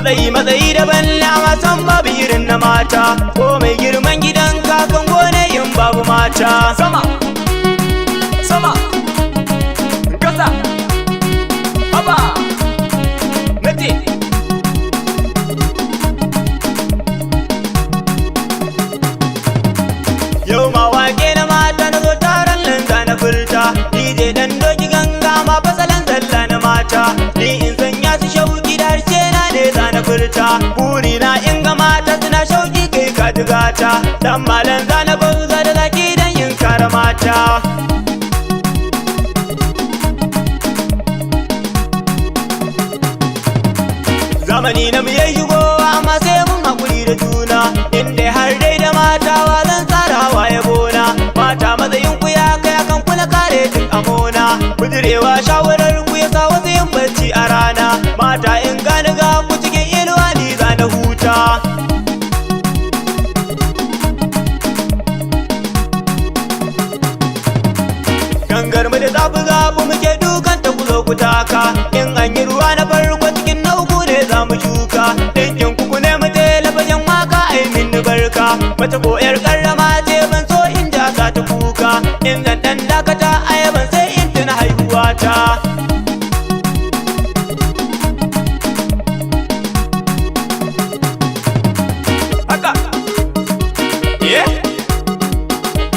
matsayi daban lama san babu irin na mata ko mai girman gidan kakan gone in babu mata sama sama kasa haba nace yau ma wake na mata na zo taron lanta na furta DJ dan doki ganga ma fasalan zalla na mata ni in sanya su shauki da harshe na ne za na furta buri na in ga mata suna shauki kai ka digata dan malan za na bauza da zaki dan yin kare mata zamani na mu yayi shigowa amma sai mun hakuri da juna inda har dai da mata wa zan tsara waye bona mata matsayin ku ya kai akan kula kare tun amona kudirewa shawarar ku ya sa wasu yin bacci a rana mata in gani ga ku cikin inuwa ni za na huta gangar mu da zafi muke dukan ta ku zo ku taka in an yi ruwa na farko cikin na uku ne za mu shuka dinkin kuku ne mu telefajin waka ai min barka mace ko yar karrama ce ban so in ja ta kuka in zan dan dakata ayaban sai in tuna haihuwa ta haka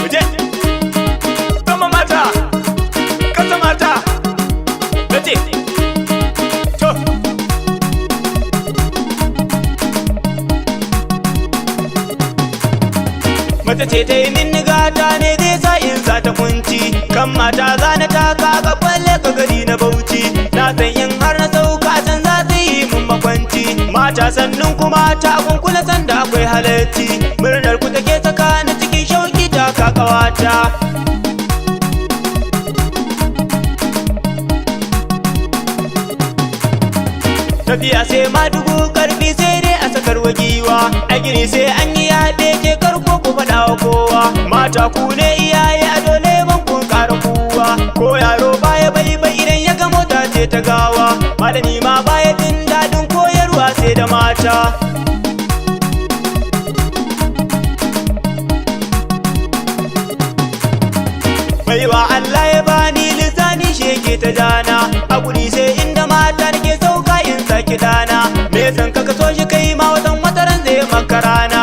muje sama mata kasa mata nace to mace ce ta yi min gata ne zai sa in sa ta kunci kan mata za na taka ga balle ka gari na bauchi na san in har na sauka can za su yi mun makwanci mata sannun kuma ta kunkula sanda akwai halatti murnar ku take saka na cikin shauki ta kakawata tafiya sai ma dubu karfi sai dai a sakar wagiwa a gini sai an yi yaɗe ke karko ku faɗa wa kowa mata ku ne iyaye a dole ban kun ƙara kuwa ko yaro baya bai idan ya ga mota ce ta gawa malami ma baya jin daɗin koyarwa sai da mata baiwa Allah ya bani lisani sheke ta jana a guri sai inda mata nake sauka in saki dana me san ka so shi kai ma watan wataran zai maka rana